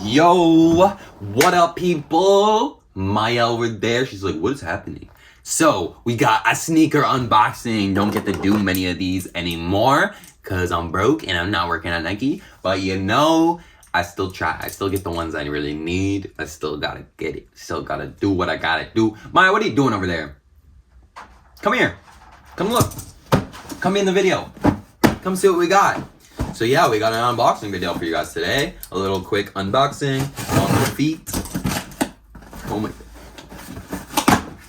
Yo, what up, people? Maya over there, she's like, what is happening? So, we got a sneaker unboxing. Don't get to do many of these anymore because I'm broke and I'm not working at Nike. But you know, I still try. I still get the ones I really need. I still gotta get it. Still gotta do what I gotta do. Maya, what are you doing over there? Come here. Come look. Come in the video. Come see what we got. So yeah, we got an unboxing video for you guys today. A little quick unboxing on the feet. Oh my.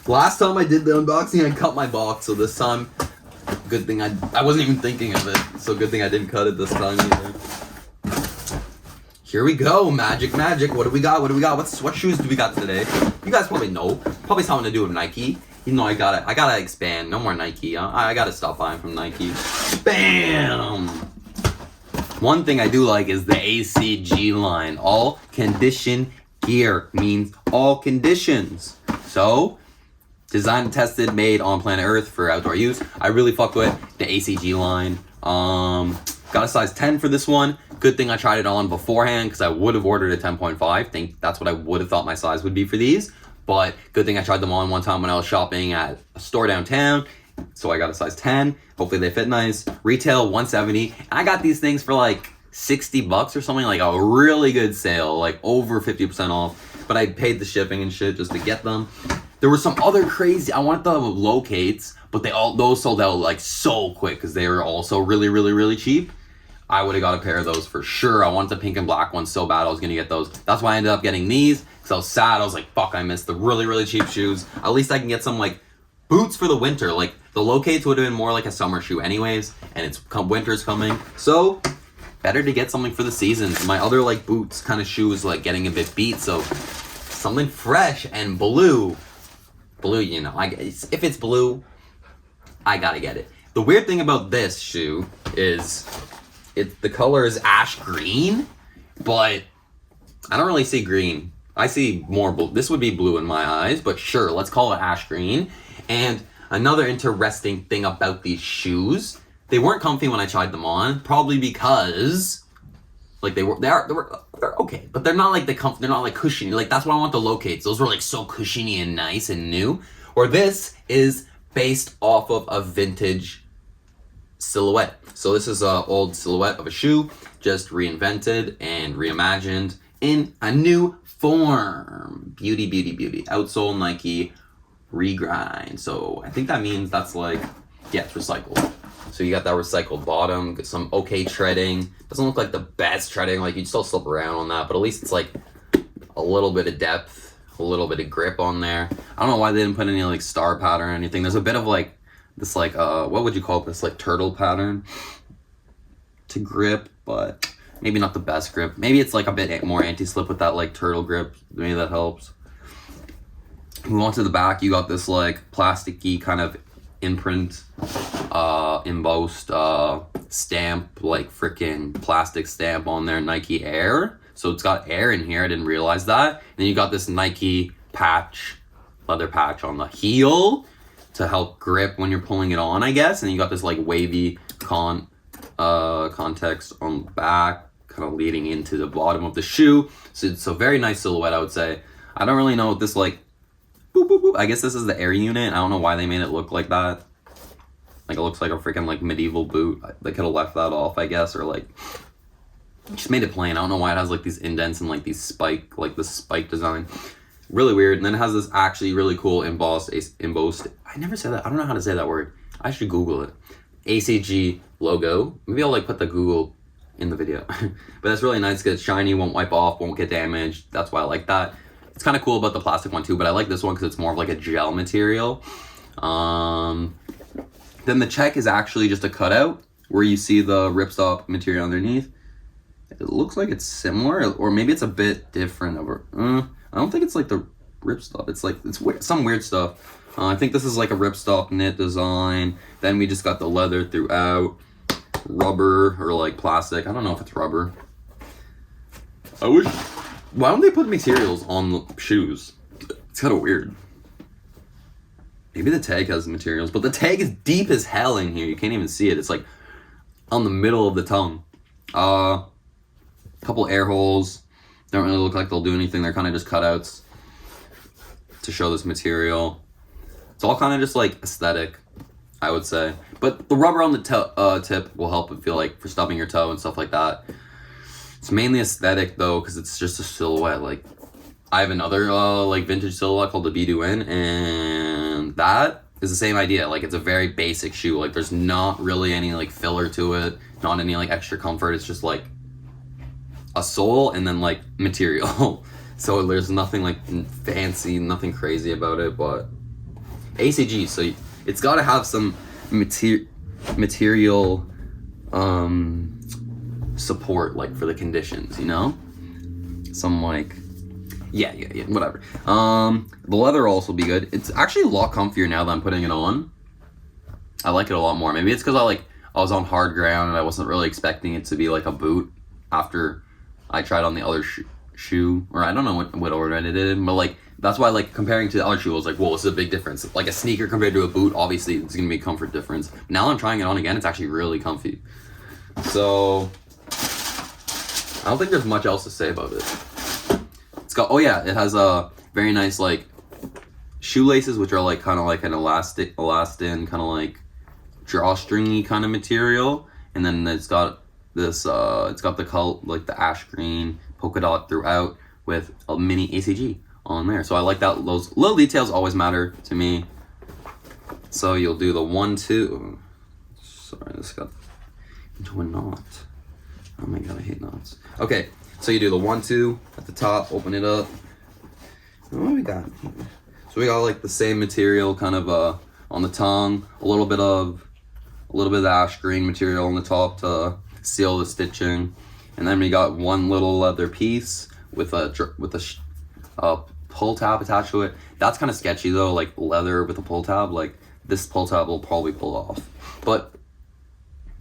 Last time I did the unboxing, I cut my box. So this time, good thing I wasn't even thinking of it. So good thing I didn't cut it this time either. Here we go, magic. What do we got? What shoes do we got today? You guys probably know. Probably something to do with Nike. You know, I gotta expand. No more Nike. I gotta stop buying from Nike. Bam! One thing I do like is the ACG line. All condition gear means all conditions. So, designed, tested, made on planet Earth for outdoor use. I really fuck with the ACG line. Got a size 10 for this one. Good thing I tried it on beforehand because I would have ordered a 10.5. Think that's what I would have thought my size would be for these. But good thing I tried them on one time when I was shopping at a store downtown. So I got a size 10. Hopefully they fit nice. Retail $170. I got these things for like $60 or something, like a really good sale, like over 50% off. But I paid the shipping and shit just to get them. There were some other crazy, I wanted the locates, but those sold out like so quick because they were also really cheap. I would have got a pair of those for sure. I wanted the pink and black ones so bad I was gonna get those. That's why I ended up getting these because I was sad. I was like, fuck, I missed the really cheap shoes. At least I can get some like boots for the winter. Like the locates would have been more like a summer shoe anyways, and winter's coming. So better to get something for the seasons. My other like boots kind of shoes like getting a bit beat, so something fresh and blue, you know, if it's blue, I gotta get it. The weird thing about this shoe is the color is ash green, but I don't really see green. I see more blue. This would be blue in my eyes, but sure, let's call it ash green. And another interesting thing about these shoes, they weren't comfy when I tried them on, probably because like they're okay, but they're not like they're not like cushiony. Like that's why I want the locates. Those were like so cushiony and nice and new. Or this is based off of a vintage silhouette. So this is an old silhouette of a shoe, just reinvented and reimagined in a new form. Beauty. Outsole Nike regrind. So I think that means that's like, yeah, it's recycled. So you got that recycled bottom, get some okay treading. Doesn't look like the best treading, like you'd still slip around on that, but at least it's like a little bit of depth, a little bit of grip on there. I don't know why they didn't put any like star pattern or anything. There's a bit of like this like what would you call this, like turtle pattern to grip, but maybe not the best grip. Maybe it's like a bit more anti-slip with that like turtle grip. Maybe that helps. Move on to the back. You got this like plasticky kind of imprint, embossed stamp, like freaking plastic stamp on there, Nike Air. So it's got air in here. I didn't realize that. And then you got this Nike patch, leather patch on the heel to help grip when you're pulling it on, I guess. And you got this like wavy context on the back, kind of leading into the bottom of the shoe. So it's a very nice silhouette, I would say. I don't really know what this like, boop. I guess this is the air unit. I don't know why they made it look like that. Like it looks like a freaking like medieval boot. They could have left that off, I guess, or like just made it plain. I don't know why it has like these indents and like these spike design. Really weird. And then it has this actually really cool embossed. I never said that. I don't know how to say that word. I should Google it. ACG logo. Maybe I'll like put the Google in the video. But that's really nice because it's shiny, won't wipe off, won't get damaged. That's why I like that. It's kind of cool about the plastic one too, but I like this one because it's more of like a gel material. Then the check is actually just a cutout where you see the ripstop material underneath. It looks like it's similar, or maybe it's a bit different. I don't think it's like the ripstop. It's like some weird stuff. I think this is like a ripstop knit design. Then we just got the leather throughout, rubber or like plastic. I don't know if it's rubber. Why don't they put materials on the shoes? It's kind of weird. Maybe the tag has materials, but the tag is deep as hell in here. You can't even see it. It's like on the middle of the tongue. Couple air holes. Don't really look like they'll do anything. They're kind of just cutouts to show this material. It's all kind of just like aesthetic, I would say. But the rubber on the tip will help it feel like for stubbing your toe and stuff like that. It's mainly aesthetic though, because it's just a silhouette. Like I have another like vintage silhouette called the Bedouin, and that is the same idea. Like it's a very basic shoe. Like there's not really any like filler to it, not any like extra comfort. It's just like a sole and then like material. So there's nothing like fancy, nothing crazy about it, but ACG, so it's got to have some material support, like for the conditions, you know, some like yeah, whatever. The leather will also be good. It's actually a lot comfier now that I'm putting it on. I like it a lot more. Maybe it's because I was on hard ground and I wasn't really expecting it to be like a boot after I tried on the other shoe, or I don't know what order I did it in, but like that's why like comparing to the other shoe, I was like, whoa, this is a big difference. Like a sneaker compared to a boot, obviously it's gonna be a comfort difference. Now I'm trying it on again, it's actually really comfy. So I don't think there's much else to say about it. It's got, oh yeah, it has a very nice like shoelaces, which are like kind of like an elastin kind of like drawstringy kind of material, and then it's got this it's got the color like the ash green polka dot throughout with a mini ACG on there. So I like that. Those little details always matter to me. So you'll do the 1-2. Sorry, this got into a knot. Oh my god, I hate knots. Okay, so you do the 1-2 at the top, open it up. What do we got? So we got like the same material kind of on the tongue, a little bit of ash green material on the top to seal the stitching, and then we got one little leather piece with a pull tab attached to it. That's kind of sketchy though, like leather with a pull tab. Like this pull tab will probably pull off, but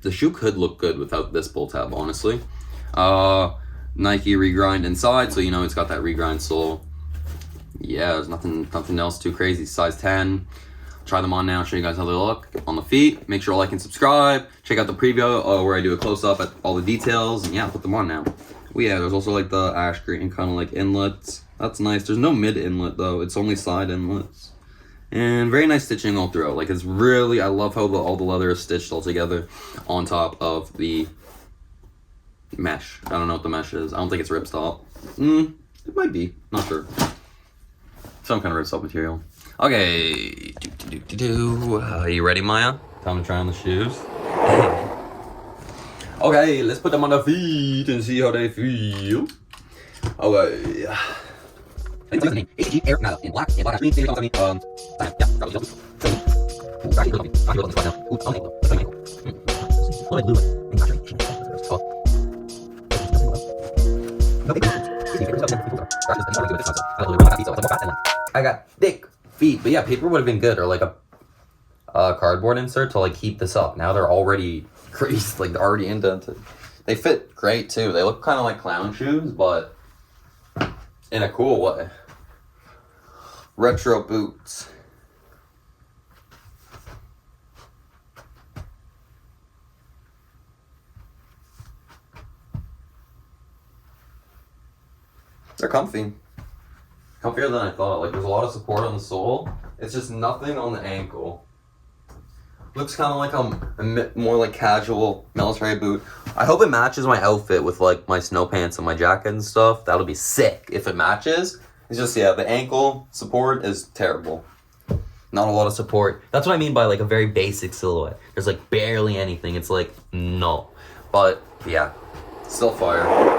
the shoe could look good without this pull tab, honestly. Nike regrind inside, so you know it's got that regrind sole. Yeah, there's nothing else too crazy. Size 10. Try them on now, show you guys how they look on the feet. Make sure to like and subscribe. Check out the preview where I do a close-up at all the details, and yeah, put them on now. Well, yeah, there's also like the ash green kind of like inlets. That's nice. There's no mid inlet though, it's only side inlets. And very nice stitching all throughout. Like it's really, I love how all the leather is stitched all together on top of the mesh. I don't know what the mesh is. I don't think it's ripstop. It might be, not sure. Some kind of ripstop material. Okay, are you ready, Maya? Time to try on the shoes. Okay, let's put them on the feet and see how they feel. Okay. ACG Air Mada in black, green, yeah, probably I got thick feet, but yeah, paper would have been good, or like a cardboard insert to like keep this up. Now they're already creased, like they're already indented. They fit great too. They look kind of like clown shoes, but in a cool way. Retro boots. They're comfy. Comfier than I thought. Like there's a lot of support on the sole. It's just nothing on the ankle. Looks kind of like a more like casual military boot. I hope it matches my outfit with like my snow pants and my jacket and stuff. That'll be sick if it matches. It's just, yeah, the ankle support is terrible. Not a lot of support. That's what I mean by like a very basic silhouette. There's like barely anything. It's like, no. But yeah, still fire.